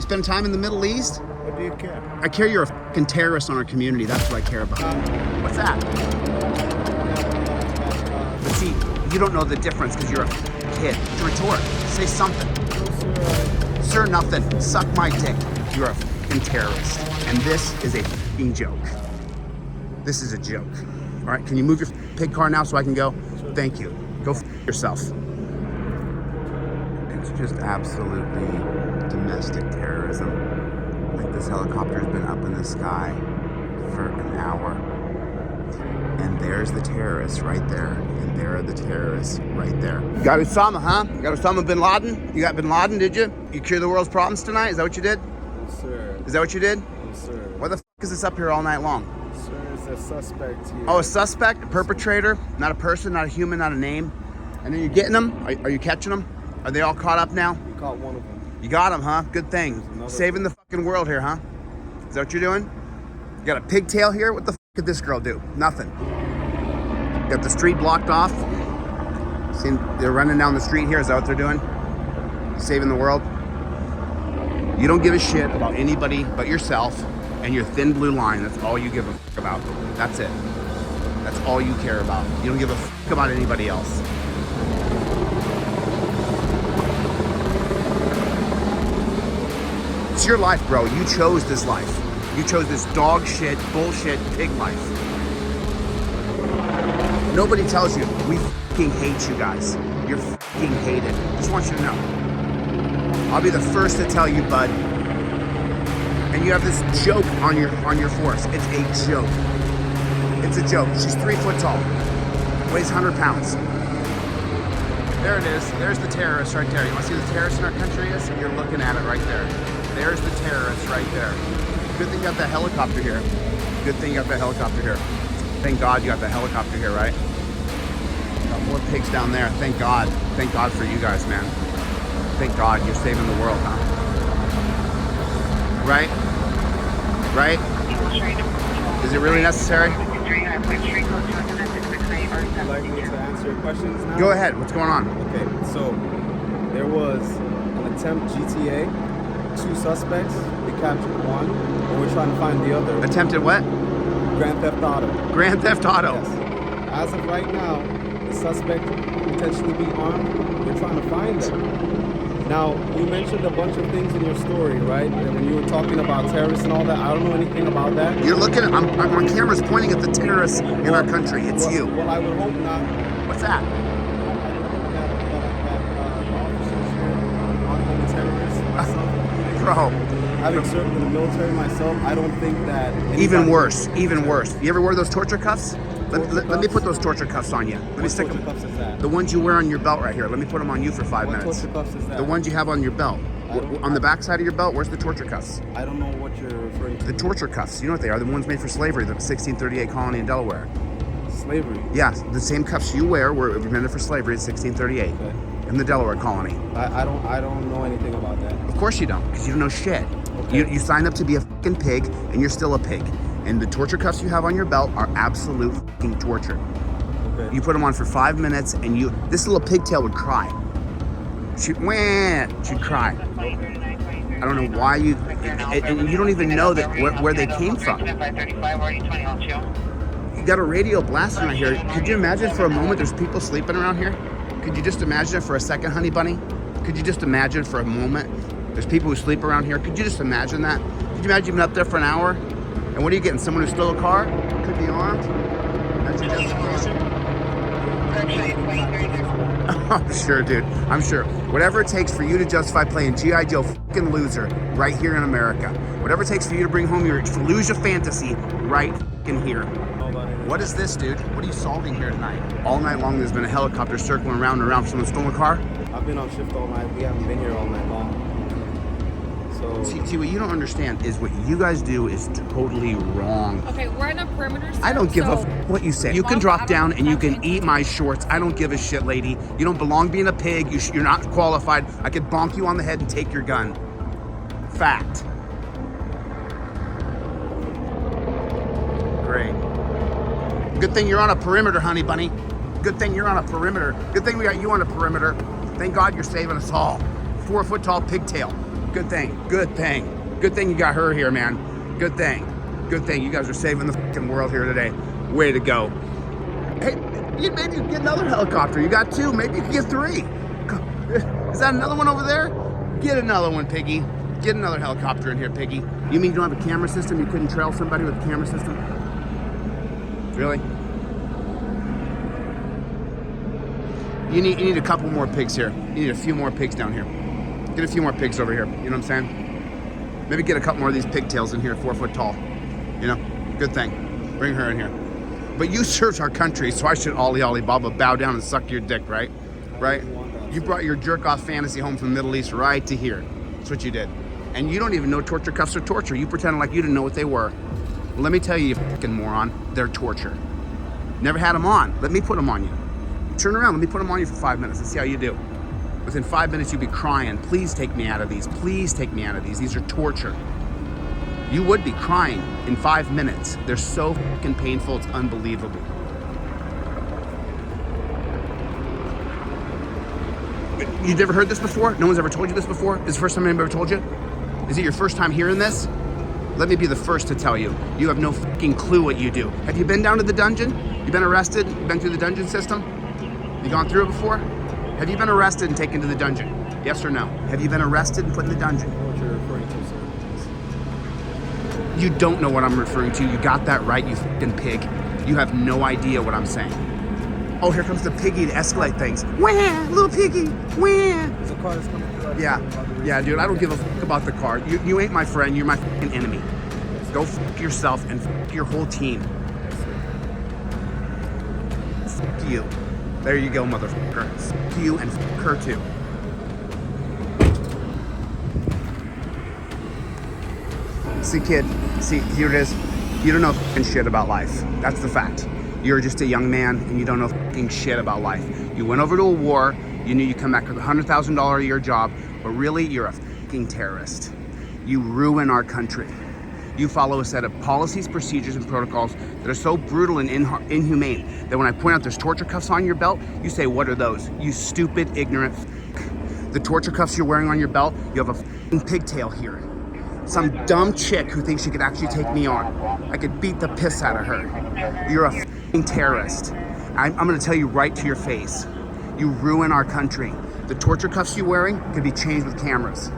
spend time in the Middle East? What do you care? I care you're a fucking terrorist on our community. That's what I care about. What's that? But see, you don't know the difference because you're a kid. It's a retort. Say something. Sir, nothing. Suck my dick. You're a fucking terrorist. And this is a fucking joke. This is a joke. All right, can you move your pig car now so I can go? Thank you. Go yourself. It's just absolutely domestic terrorism. Like this helicopter's been up in the sky for an hour. And there's the terrorists right there. And there are the terrorists right there. You got Osama, huh? You got Osama bin Laden? You got bin Laden, did you? You cure the world's problems tonight? Is that what you did? Yes, sir. Is that what you did? Yes, sir. Why the f is this up here all night long? Sir, it's a suspect here. Oh, a suspect, a perpetrator, not a person, not a human, not a name. And then you're getting them? Are you catching them? Are they all caught up now? We caught one of them. You got them, huh? Good thing. Saving the fucking world here, huh? Is that what you're doing? You got a pigtail here? What the f could this girl do? Nothing. Got the street blocked off. See, they're running down the street here. Is that what they're doing? Saving the world? You don't give a shit about anybody but yourself and your thin blue line. That's all you give a fuck about. That's it. That's all you care about. You don't give a fuck about anybody else. It's your life, bro. You chose this life. You chose this dog shit, bullshit, pig life. Nobody tells you, we fucking hate you guys. You're fucking hated. Just want you to know. I'll be the first to tell you, bud. And you have this joke on your force. It's a joke. It's a joke. She's 3 foot tall. Weighs 100 pounds. There it is. There's the terrorist right there. You want to see who the terrorist in our country is? You're looking at it right there. There's the terrorist right there. Good thing you got that helicopter here. Good thing you got that helicopter here. Thank God you got the helicopter here, right? Got more pigs down there. Thank God. Thank God for you guys, man. Thank God you're saving the world, huh? Right? Right? Is it really necessary? Would you like me to answer your questions now? Go ahead. What's going on? Okay, so there was an attempt GTA, 2 suspects. We captured one, and we're trying to find the other. Attempted what? Grand Theft Auto. Grand Theft Auto. Yes. As of right now, the suspect could potentially be armed. We're trying to find them. Now, you mentioned a bunch of things in your story, right? And when you were talking about terrorists and all that, I don't know anything about that. You're looking at, my camera's pointing at the terrorists in our country. It's you. Well, I would hope not. What's that? Bro. Having served in the military myself, I don't think that... Even worse. You ever wear those torture cuffs? Let me put those torture cuffs on you. Let me stick them. What torture cuffs is that? The ones you wear on your belt right here. Let me put them on you for 5 minutes. What torture cuffs is that? The ones you have on your belt. On the back side of your belt, where's the torture cuffs? I don't know what you're referring to. The torture cuffs. You know what they are? The ones made for slavery, the 1638 colony in Delaware. Slavery? Yeah, the same cuffs you wear were invented for slavery in 1638 in the Delaware colony. I don't know anything about that. Of course you don't, because you don't know shit. Okay. You signed up to be a fucking pig, and you're still a pig. And the torture cuffs you have on your belt are absolute fucking torture. Okay. You put them on for 5 minutes, and this little pigtail would cry. She'd cry. I don't know why and you don't even know that where they came from. You got a radio blasting right here. Could you imagine for a moment there's people sleeping around here? Could you just imagine it for a second, honey bunny? Could you just imagine for a moment there's people who sleep around here? Could you just imagine that? Could you imagine you've been up there for an hour? And what are you getting? Someone who stole a car? Could be armed? That's your justification? I'm sure, dude. I'm sure. Whatever it takes for you to justify playing G.I. Joe fucking loser right here in America. Whatever it takes for you to bring home your Fallujah fantasy right fucking here. What is this, dude? What are you solving here tonight? All night long there's been a helicopter circling around and around for someone stole a car? I've been on shift all night. We haven't been here all night long. So See, what you don't understand is what you guys do is totally wrong. Okay, we're in a perimeter. I don't give a what you say. You can drop down and you can eat my shorts. I don't give a shit, lady. You don't belong being a pig. You're not qualified. I could bonk you on the head and take your gun. Fact. Great. Good thing you're on a perimeter, honey bunny. Good thing you're on a perimeter. Good thing we got you on a perimeter. Thank God you're saving us all. 4 foot tall pigtail. Good thing. Good thing. Good thing you got her here, man. Good thing. Good thing. You guys are saving the fucking world here today. Way to go. Hey, maybe you can get another helicopter. You got 2. Maybe you can get 3. Is that another one over there? Get another one, Piggy. Get another helicopter in here, Piggy. You mean you don't have a camera system? You couldn't trail somebody with a camera system? Really? You need a couple more pigs here. You need a few more pigs down here. Get a few more pigs over here. You know what I'm saying? Maybe get a couple more of these pigtails in here, 4 foot tall. You know, good thing. Bring her in here. But you served our country, so I should ollie baba bow down and suck your dick, right? Right? You brought your jerk off fantasy home from the Middle East right to here. That's what you did. And you don't even know torture cuffs are torture. You pretended like you didn't know what they were. Well, let me tell you, you fucking moron, they're torture. Never had them on. Let me put them on you. Turn around, let me put them on you for 5 minutes and see how you do. Within 5 minutes, you'd be crying, please take me out of these. Please take me out of these. These are torture. You would be crying in 5 minutes. They're so fucking painful, it's unbelievable. You've never heard this before? No one's ever told you this before? Is this the first time anyone ever told you? Is it your first time hearing this? Let me be the first to tell you. You have no fucking clue what you do. Have you been down to the dungeon? You been arrested? You been through the dungeon system? You gone through it before? Have you been arrested and taken to the dungeon? Yes or no? Have you been arrested and put in the dungeon? What you're referring to, sir? You don't know what I'm referring to. You got that right, you fucking pig. You have no idea what I'm saying. Oh, here comes the piggy to escalate things. Wah, little piggy, wah. There's a car that's coming through. Yeah, dude, I don't give a fuck about the car. You ain't my friend, you're my fucking enemy. Go fuck yourself and fuck your whole team. Fuck you. There you go, motherfucker. Fuck you and fuck her too. See, kid, see, here it is. You don't know fucking shit about life. That's the fact. You're just a young man and you don't know fucking shit about life. You went over to a war, you knew you'd come back with a $100,000 a year job, but really you're a fucking terrorist. You ruin our country. You follow a set of policies, procedures, and protocols that are so brutal and inhumane that when I point out there's torture cuffs on your belt, you say, what are those? You stupid, ignorant f***. The torture cuffs you're wearing on your belt, you have a f***ing pigtail here. Some dumb chick who thinks she could actually take me on. I could beat the piss out of her. You're a f***ing terrorist. I'm gonna tell you right to your face. You ruin our country. The torture cuffs you're wearing could be changed with cameras.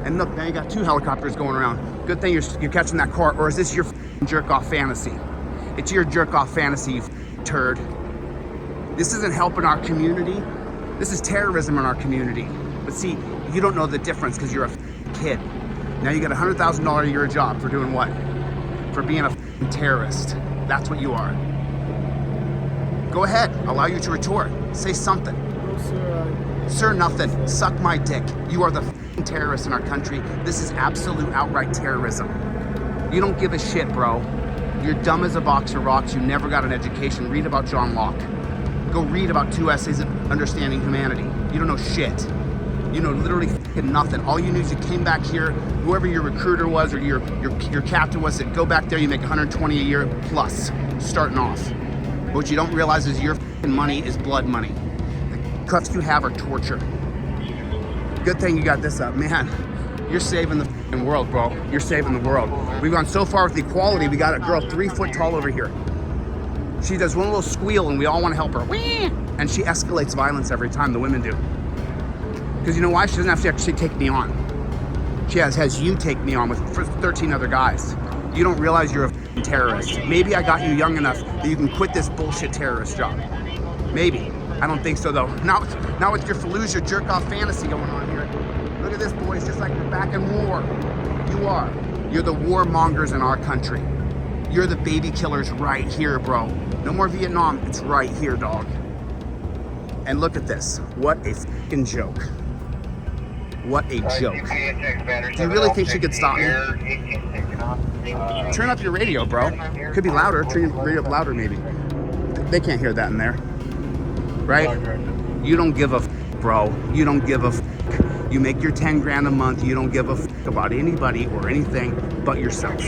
And look, now you got 2 helicopters going around. Good thing you're catching that car, or is this your jerk-off fantasy? It's your jerk-off fantasy, you turd. This isn't helping our community. This is terrorism in our community. But see, you don't know the difference because you're a kid. Now you get a $100,000 a year job for doing what? For being a terrorist. That's what you are. Go ahead, allow you to retort. Say something. No, sir, Sir, nothing. Suck my dick. You are the terrorists in our country. This is absolute outright terrorism. You don't give a shit, bro. You're dumb as a box of rocks. You never got an education. Read about John Locke. Go read about 2 essays of understanding humanity. You don't know shit. You know literally nothing. All you knew is you came back here, whoever your recruiter was or your captain was, said go back there, you make 120 a year plus, starting off. But what you don't realize is your money is blood money. The cuffs you have are torture. Good thing you got this up, man. You're saving the world, bro. You're saving the world. We've gone so far with equality, we got a girl 3 foot tall over here. She does one little squeal and we all want to help her. And she escalates violence every time, the women do. Because you know why? She doesn't have to actually take me on. She has you take me on with 13 other guys. You don't realize you're a terrorist. Maybe I got you young enough that you can quit this bullshit terrorist job. Maybe. I don't think so though. Not with your Fallujah jerk-off fantasy going on here. Look at this, boys, just like you're back in war. You are. You're the warmongers in our country. You're the baby killers right here, bro. No more Vietnam, it's right here, dog. And look at this. What a f***ing joke. What a joke. Do you really think she could stop me? Turn up your radio, bro. Could be louder. Turn your radio up louder, maybe. They can't hear that in there. Right? You don't give a f***, bro. You don't give a f***. You make your 10 grand a month. You don't give a f*** about anybody or anything but yourself.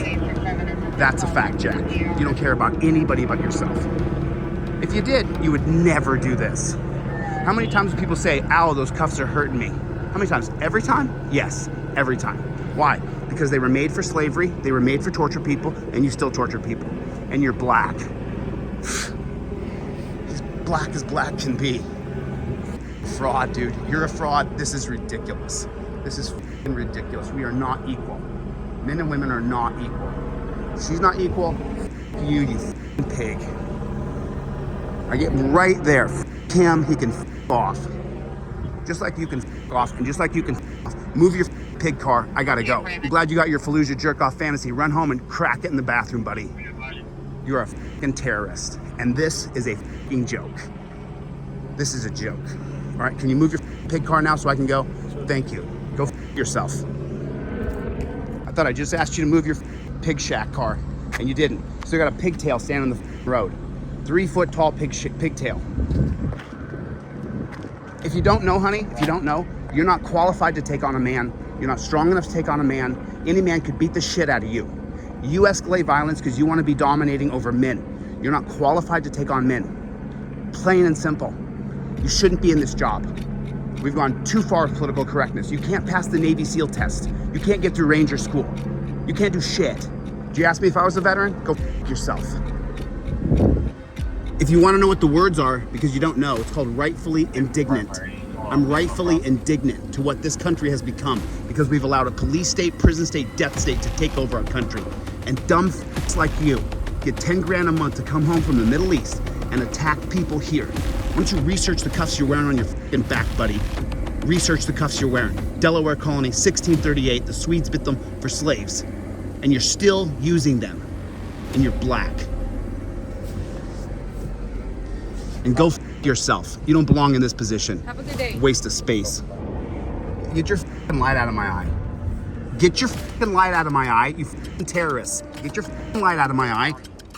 That's a fact, Jack. You don't care about anybody but yourself. If you did, you would never do this. How many times do people say, ow, those cuffs are hurting me? How many times? Every time? Yes. every time. Why? Because they were made for slavery, they were made for torture people, and you still torture people. And you're black. He's black as black can be. Fraud, dude. You're a fraud. This is ridiculous. This is f***ing ridiculous. We are not equal. Men and women are not equal. She's not equal. You f***ing pig. I get right there. F*** him, he can f*** off. Just like you can f*** off, and just like you can f*** off. Move your f***ing pig car. I gotta go. I'm glad you got your Fallujah jerk-off fantasy. Run home and crack it in the bathroom, buddy. You're a f***ing terrorist. And this is a f***ing joke. This is a joke. All right, can you move your f***ing pig car now so I can go? Thank you. Go f*** yourself. I thought I just asked you to move your pig shack car, and you didn't. So you got a pigtail standing on the road. 3 foot tall pigtail. If you don't know, honey, if you don't know, you're not qualified to take on a man. You're not strong enough to take on a man. Any man could beat the shit out of you. You escalate violence because you want to be dominating over men. You're not qualified to take on men. Plain and simple. You shouldn't be in this job. We've gone too far with political correctness. You can't pass the Navy SEAL test. You can't get through Ranger School. You can't do shit. Did you ask me if I was a veteran? Go f*** yourself. If you want to know what the words are, because you don't know, it's called rightfully indignant. I'm rightfully indignant to what this country has become because we've allowed a police state, prison state, death state to take over our country. And dumb f***s like you get 10 grand a month to come home from the Middle East and attack people here. Why don't you research the cuffs you're wearing on your f***ing back, buddy? Research the cuffs you're wearing. Delaware colony, 1638, the Swedes bit them for slaves. And you're still using them. And you're black. And go f*** yourself. You don't belong in this position. Have a good day. Waste of space. Get your f***ing light out of my eye. Get your f***ing light out of my eye, you f***ing terrorists. Get your f***ing light out of my eye.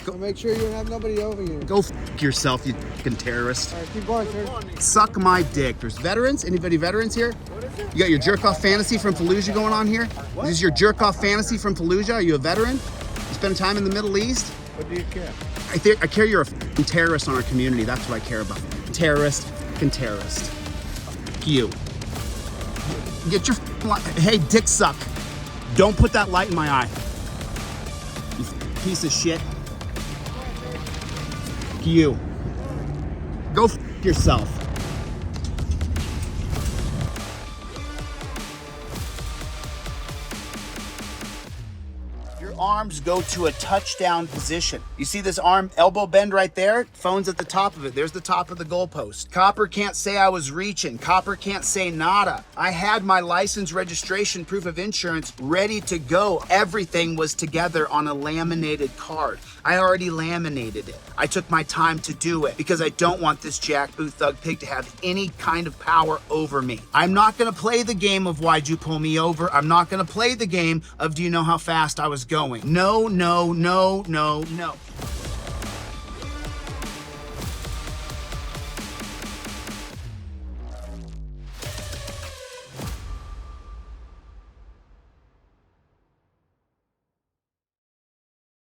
Go make sure you don't have nobody over you. Go f*** yourself, you f***ing terrorist. All right, keep going, sir. Suck my dick. There's veterans? Anybody veterans here? You got your jerk-off fantasy from Fallujah going on here? Is this your jerk-off fantasy from Fallujah? Are you a veteran? You spend time in the Middle East? What do you care? I care you're a f***ing terrorist on our community. That's what I care about. Terrorist, f***ing terrorist. F*** you. Get your f***ing light. Hey, dick suck. Don't put that light in my eye. You f***ing piece of shit. F*** you. Go f*** yourself. Arms go to a touchdown position. You see this arm elbow bend right there? Phone's at the top of it. There's the top of the goalpost. Copper can't say I was reaching. Copper can't say nada. I had my license, registration, proof of insurance ready to go. Everything was together on a laminated card. I already laminated it. I took my time to do it because I don't want this jackboot thug pig to have any kind of power over me. I'm not gonna play the game of why'd you pull me over. I'm not gonna play the game of do you know how fast I was going. No, no, no, no, no.